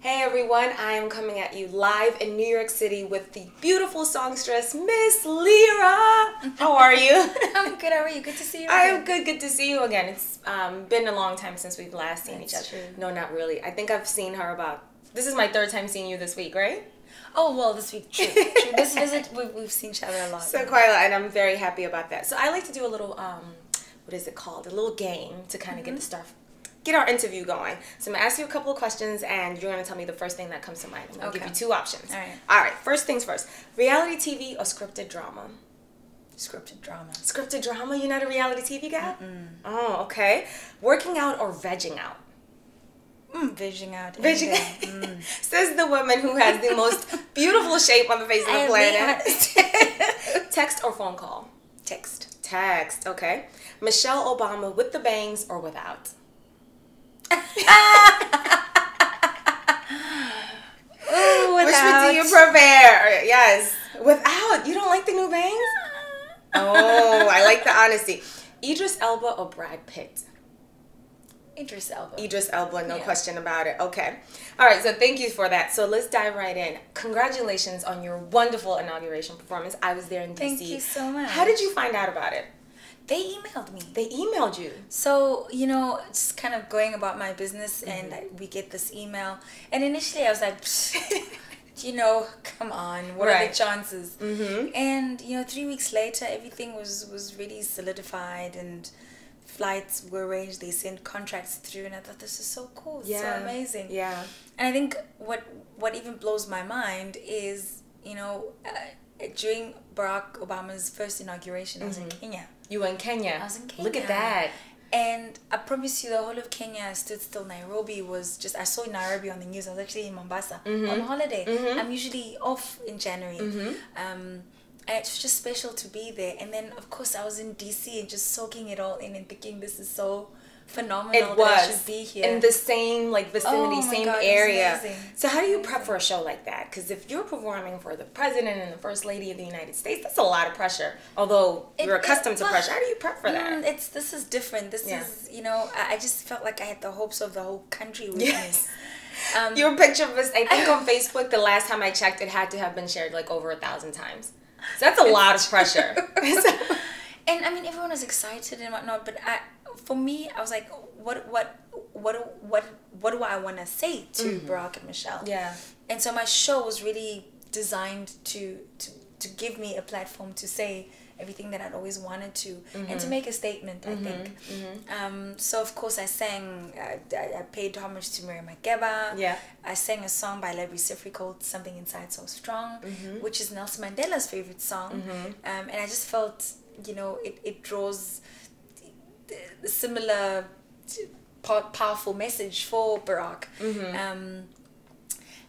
Hey everyone, I am coming at you live in New York City with the beautiful songstress, Miss Lira. How are you? I'm good, how are you? Good to see you I again. am good to see you again. It's been a long time since we've last seen each other. True. No, not really. I think I've seen her this is my third time seeing you this week, right? Oh, well, this week, true. This visit, we've seen each other a lot. So quite a lot, and I'm very happy about that. So I like to do a little, what is it called? A little game to kind of get our interview going. So I'm going to ask you a couple of questions, and you're going to tell me the first thing that comes to mind. I'm going to give you two options. All right, first things first. Reality TV or scripted drama? Scripted drama. Scripted drama? You're not a reality TV guy? Oh, okay. Working out or vegging out? Vegging out. Vegging out. Says the woman who has the most beautiful shape on the face of the planet. Text or phone call? Text. Text, okay. Michelle Obama with the bangs or without? Ooh, Which one do you prefer? Yes. Without. You don't like the new bangs? Oh, I like the honesty. Idris Elba or Brad Pitt? Idris Elba. Idris Elba, no question about it. Okay. All right, so thank you for that. So let's dive right in. Congratulations on your wonderful inauguration performance. I was there in DC. Thank you so much. How did you find out about it? They emailed me. They emailed you? So, you know, just kind of going about my business, and we get this email. And initially I was like, you know, come on, what are the chances? And, you know, 3 weeks later, everything was really solidified, and flights were arranged. They sent contracts through, and I thought, this is so cool. It's so amazing. Yeah. And I think what even blows my mind is, you know, during Barack Obama's first inauguration, I was in Kenya. You were in Kenya? I was in Kenya. Look at that. And I promise you, the whole of Kenya stood still. Nairobi was just, I saw Nairobi on the news. I was actually in Mombasa on holiday. I'm usually off in January. And it was just special to be there. And then, of course, I was in DC and just soaking it all in and thinking, this is so phenomenal that I should be here. In the same vicinity, same area. So how do you prep for a show like that? Because if you're performing for the president and the first lady of the United States, that's a lot of pressure. Although you're accustomed to pressure, how do you prep for that? This is different. This is, you know, I just felt like I had the hopes of the whole country with me. Your picture was, I think on Facebook, the last time I checked, it had to have been shared like over 1,000 times. So that's a lot of pressure. And I mean, everyone was excited and whatnot, but for me, I was like, what do I want to say to Barack and Michelle? Yeah. And so my show was really designed to give me a platform to say everything that I'd always wanted to, and to make a statement, I think. So of course I sang, I paid homage to Miriam Makeba. Yeah. I sang a song by Larry Sifri called Something Inside So Strong, which is Nelson Mandela's favorite song. And I just felt, you know, it draws the similar powerful message for Barack.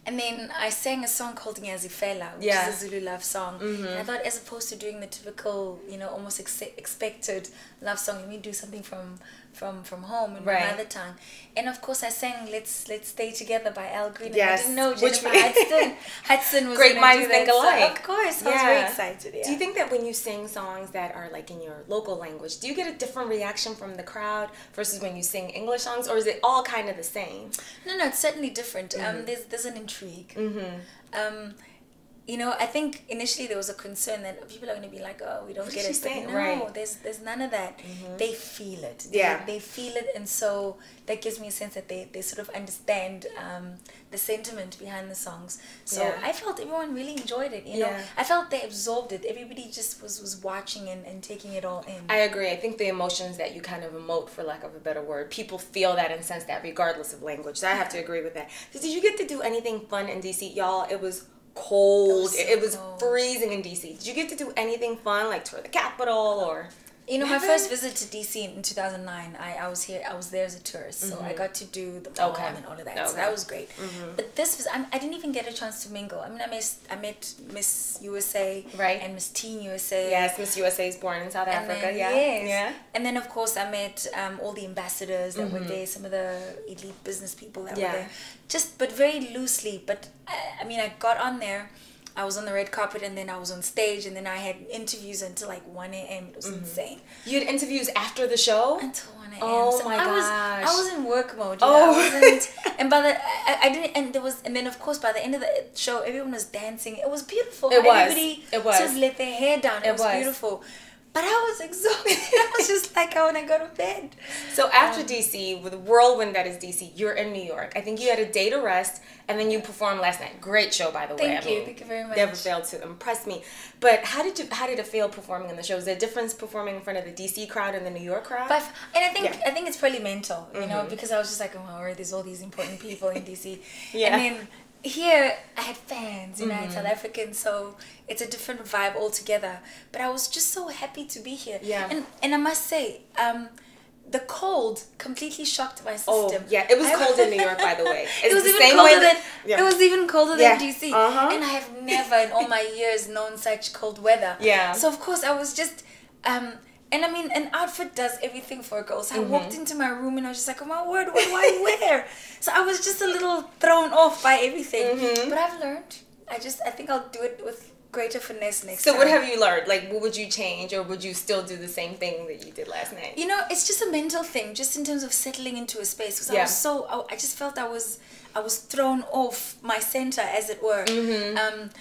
And then I sang a song called Ngiyazifela, which is a Zulu love song. And I thought, as opposed to doing the typical, you know, almost expected love song, let me do something from home in my mother tongue. And of course I sang Let's Stay Together by Al Green. Yes. And I didn't know Jennifer Hudson was Great minds think alike. Of course, I was very excited. Do you think that when you sing songs that are like in your local language, do you get a different reaction from the crowd versus when you sing English songs, or is it all kind of the same? No, it's certainly different. There's an intrigue. You know, I think initially there was a concern that people are going to be like, oh, we don't get it. But no, there's none of that. They feel it. They feel it, and so that gives me a sense that they sort of understand the sentiment behind the songs. So I felt everyone really enjoyed it. You know, I felt they absorbed it. Everybody just was watching and taking it all in. I agree. I think the emotions that you kind of emote, for lack of a better word, people feel that and sense that regardless of language. So I have to agree with that. So did you get to do anything fun in DC, y'all? It was cold. It was freezing in DC. Did you get to do anything fun, like tour the Capitol or? You know, my first visit to DC in 2009, I was there as a tourist, so I got to do the mall and all of that. So that was great. But this was, I didn't even get a chance to mingle. I mean, I met Miss USA and Miss Teen USA. Yes, Miss USA is born in South Africa. Then, yeah. And then of course I met all the ambassadors that were there, some of the elite business people that were there. But very loosely. But I mean, I got on there. I was on the red carpet, and then I was on stage, and then I had interviews until like 1 a.m. It was insane. You had interviews after the show? Until 1 a.m. Oh so my gosh. I was in work mode. You know? I wasn't, and by the I didn't, and then of course by the end of the show, everyone was dancing. It was beautiful. Everybody sort of let their hair down. It was beautiful. But I was exhausted. I was just like, I want to go to bed. So after DC, with the whirlwind that is DC, you're in New York. I think you had a day to rest, and then you performed last night. Great show, by the way. Thank you very much. Never failed to impress me. But how did it feel performing in the show? Is there a difference performing in front of the DC crowd and the New York crowd? And I think it's probably mental, you know, because I was just like, oh, there's all these important people in DC. And then here I had fans, you know, South African, so it's a different vibe altogether. But I was just so happy to be here. Yeah. And I must say, the cold completely shocked my system. Oh, yeah. It was cold in New York, by the way. It was even colder than DC. And I have never in all my years known such cold weather. Yeah. So of course I was just and I mean, an outfit does everything for a girl. So I walked into my room and I was just like, oh my word, what do I wear? So I was just a little thrown off by everything. But I've learned. I think I'll do it with greater finesse next time. So what have you learned? Like, what would you change, or would you still do the same thing that you did last night? You know, it's just a mental thing, just in terms of settling into a space. Because I just felt I was thrown off my center, as it were.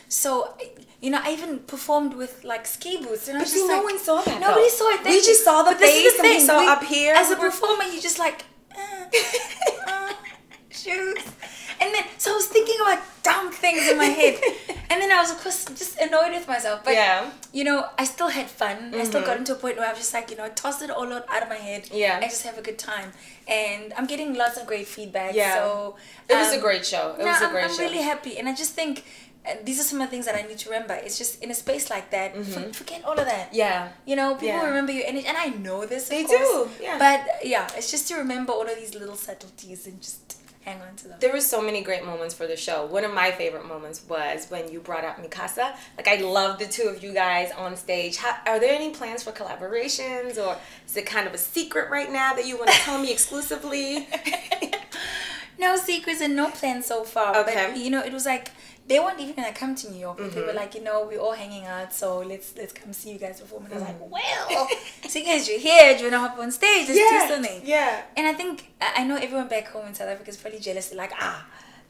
So, you know, I even performed with like ski boots, and I was just no one saw that. Nobody saw it. We just saw the face, and we saw up here. As a performer, you just like shoes. And then, so I was thinking about dumb things in my head. And then I was, of course, just annoyed with myself. But, you know, I still had fun. I still got into a point where I was just like, you know, I tossed it all out of my head. I just have a good time. And I'm getting lots of great feedback. So it was a great show. I'm really happy. And I just think these are some of the things that I need to remember. It's just in a space like that, forget all of that. You know, people remember your energy. And I know this, They do. But, it's just to remember all of these little subtleties and just hang on to them. There were so many great moments for the show. One of my favorite moments was when you brought out Mikasa. Like, I love the two of you guys on stage. Are there any plans for collaborations, or is it kind of a secret right now that you want to tell me exclusively? No secrets and no plans so far. Okay. But, you know, it was like, they weren't even gonna come to New York. They were like, you know, we're all hanging out, so let's come see you guys perform. And I was like, well, seeing as you're here, do you wanna hop on stage? Let's do something. And I think I know everyone back home in South Africa is probably jealous. They're like,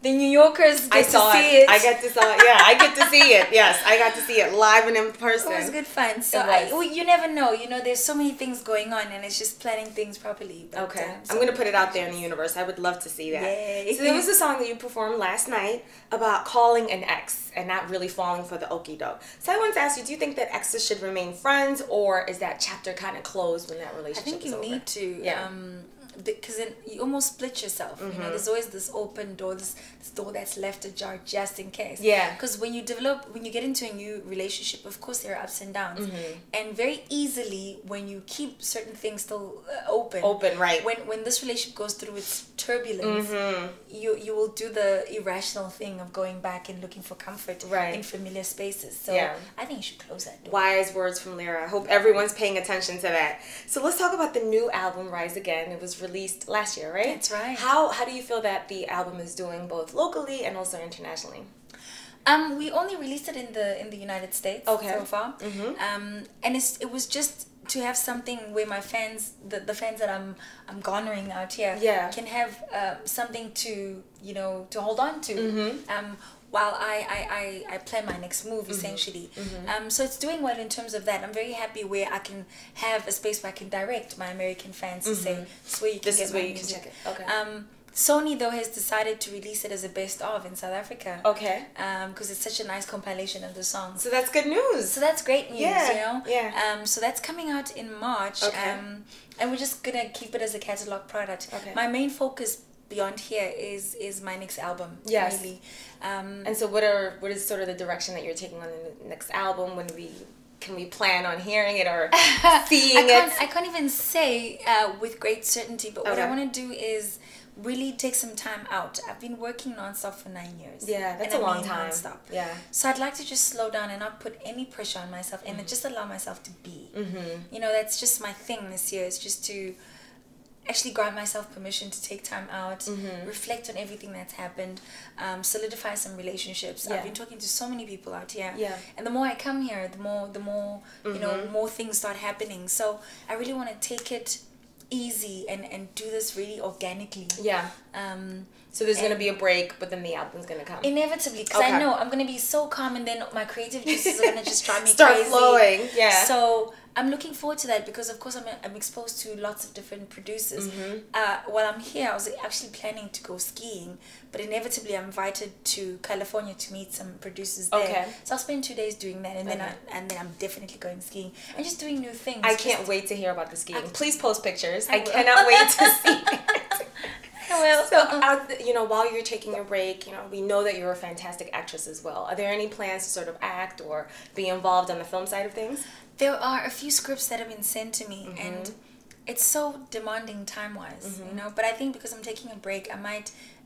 the New Yorkers get to see it. I get to see it. Yeah, I get to see it. Yes, I got to see it live and in person. It was good fun. So you never know. You know, there's so many things going on, and it's just planning things properly. But, I'm going to put it out there in the universe. I would love to see that. Yay. So there was a song that you performed last night about calling an ex and not really falling for the okie doke. So I wanted to ask you, do you think that exes should remain friends, or is that chapter kind of closed when that relationship is over? I think you need to. Because then you almost split yourself. You know, there's always this open door, this door that's left ajar just in case. Because when you get into a new relationship, of course there are ups and downs, and very easily when you keep certain things still open, right? When this relationship goes through its turbulence, you will do the irrational thing of going back and looking for comfort in familiar spaces. So I think you should close that door. Wise words from Lira. I hope everyone's paying attention to that. So let's talk about the new album, Rise Again. It was released last year, right? That's right. How do you feel that the album is doing both locally and also internationally? We only released it in the United States so far. And it was just to have something where my fans, the fans that I'm garnering out here, can have something to hold on to. While I plan my next move, essentially. So it's doing well in terms of that. I'm very happy where I can have a space where I can direct my American fans to say, this is where you can get my music. Okay. Sony, though, has decided to release it as a best of in South Africa. Okay. Because it's such a nice compilation of the songs. So that's good news. So that's great news, you know? Yeah. So that's coming out in March. Okay. And we're just going to keep it as a catalog product. Okay. My main focus beyond here is my next album. Yes. Really. And so what is sort of the direction that you're taking on the next album? Can we plan on hearing it or seeing it? I can't even say with great certainty, but what I want to do is really take some time out. I've been working nonstop for 9 years. Yeah, that's a long time. Nonstop. Yeah. So I'd like to just slow down and not put any pressure on myself and just allow myself to be. You know, that's just my thing this year. It's just to actually grant myself permission to take time out, reflect on everything that's happened, solidify some relationships. I've been talking to so many people out here, and the more I come here, the more you know, more things start happening. So I really want to take it easy and do this really organically. So there's going to be a break, but then the album's going to come. Inevitably, because I know I'm going to be so calm, and then my creative juices are going to just drive me start crazy. Flowing. So I'm looking forward to that, because of course I'm exposed to lots of different producers. While I'm here, I was actually planning to go skiing, but inevitably I'm invited to California to meet some producers there. So I'll spend 2 days doing that, and then I'm definitely going skiing and just doing new things. I can't wait to hear about the skiing. Please post pictures. I cannot wait to see it. Well, so you know, while you're taking your break, you know, we know that you're a fantastic actress as well. Are there any plans to sort of act or be involved on the film side of things? There are a few scripts that have been sent to me, and it's so demanding time-wise, you know. But I think because I'm taking a break,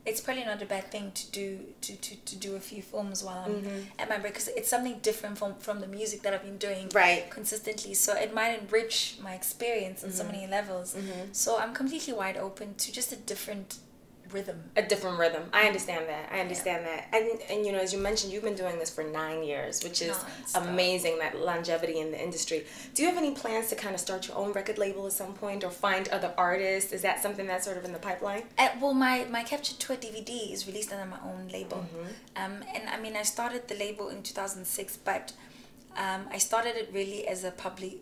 it's probably not a bad thing to do a few films while I'm at my break, because it's something different from the music that I've been doing consistently. So it might enrich my experience in so many levels. So I'm completely wide open to just a different rhythm. I understand that. that. And you know, as you mentioned, you've been doing this for 9 years, which is amazing, that longevity in the industry. Do you have any plans to kind of start your own record label at some point, or find other artists? Is that something that's sort of in the pipeline? Well, my Captured Tour DVD is released under my own label. And I mean, I started the label in 2006, but I started it really as a publishing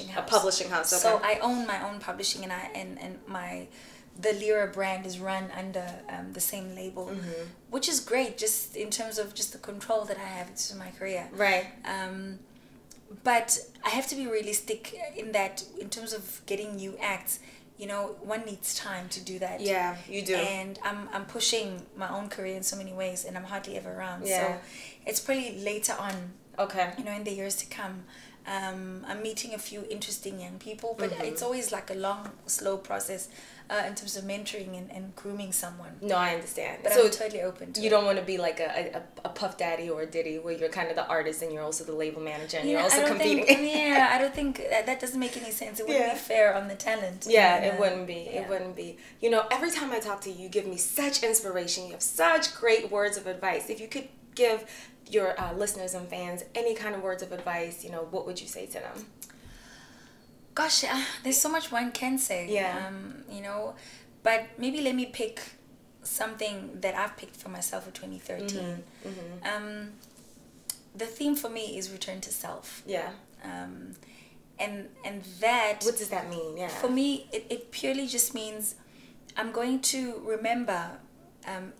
house. A publishing house, okay. So I own my own publishing, and the Lira brand is run under the same label, which is great, just in terms of just the control that I have to my career. But I have to be realistic in that, in terms of getting new acts, you know, one needs time to do that. Yeah, you do. And I'm pushing my own career in so many ways, and I'm hardly ever around. So it's probably later on, you know, in the years to come. I'm meeting a few interesting young people, but it's always like a long, slow process in terms of mentoring and grooming someone. No, I understand. But so I'm totally open to it. You don't want to be like a Puff Daddy or a Diddy, where you're kind of the artist and you're also the label manager, and you're also competing. I don't think that doesn't make any sense. It wouldn't be fair on the talent. It wouldn't be. It wouldn't be. You know, every time I talk to you, you give me such inspiration. You have such great words of advice. If you could give your listeners and fans any kind of words of advice, you know, what would you say to them? Gosh, there's so much one can say. You know, but maybe let me pick something that I've picked for myself for 2013. The theme for me is return to self. And that, what does that mean? For me, it purely just means I'm going to remember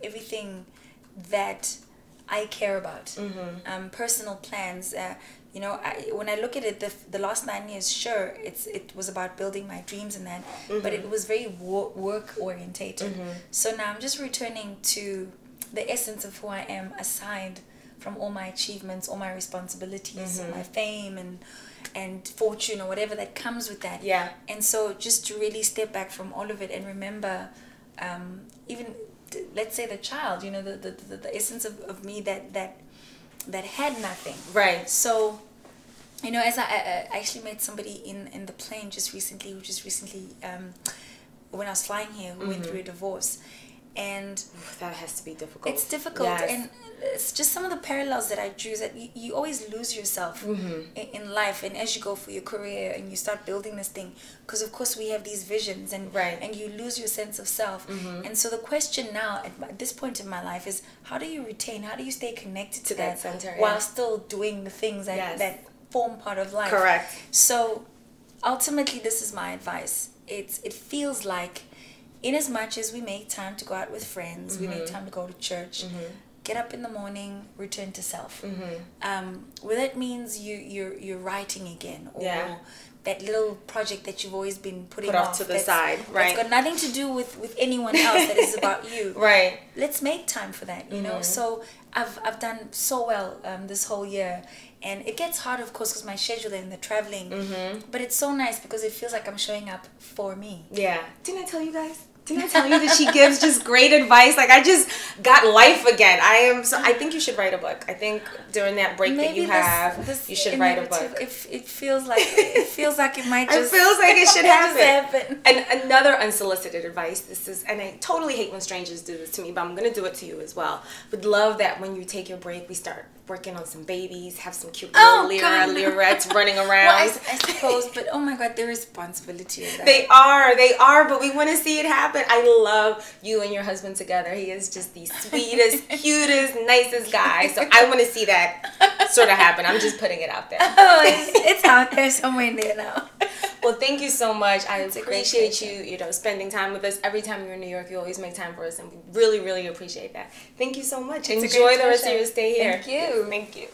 everything that I care about, personal plans. You know, when I look at it, the last 9 years, sure, it was about building my dreams and that, but it was very work orientated. So now I'm just returning to the essence of who I am, aside from all my achievements, all my responsibilities, my fame and fortune, or whatever that comes with that. And so just to really step back from all of it and remember, even, let's say, the child, you know, the essence of me that had nothing. So, you know, as I actually met somebody in the plane just recently, when I was flying here, who went through a divorce. And that has to be difficult. It's difficult, and it's just some of the parallels that I drew, that you always lose yourself in life, and as you go for your career and you start building this thing, because of course we have these visions, and you lose your sense of self. And so the question now at this point in my life is, how do you stay connected to that center, while still doing the things that form part of life? Correct. So ultimately, this is my advice. It feels like, in as much as we make time to go out with friends, we make time to go to church, get up in the morning, return to self. Whether that means you're writing again, or that little project that you've always been putting off to the side, It's got nothing to do with anyone else, that is about you. Let's make time for that, you know. So I've done so well this whole year. And it gets hard, of course, because my schedule and the traveling. But it's so nice, because it feels like I'm showing up for me. Didn't I tell you guys? Didn't I tell you that she gives just great advice? Like, I just got life again. I think you should write a book. I think during that break that you have, you should write a book. It feels like it might just. It feels like it should happen. And another unsolicited advice. And I totally hate when strangers do this to me, but I'm gonna do it to you as well. Would love that when you take your break, we start working on some babies, have some cute little Lirettes running around. Well, I suppose, but oh my God, the responsibility of that. They are, but we want to see it happen. I love you and your husband together. He is just the sweetest, cutest, nicest guy. So I want to see that sort of happen. I'm just putting it out there. Oh, it's out there somewhere there now. Well, thank you so much. I appreciate you, spending time with us. Every time you're in New York, you always make time for us, and we really, really appreciate that. Thank you so much. Enjoy the rest of your stay here. Thank you. Thank you.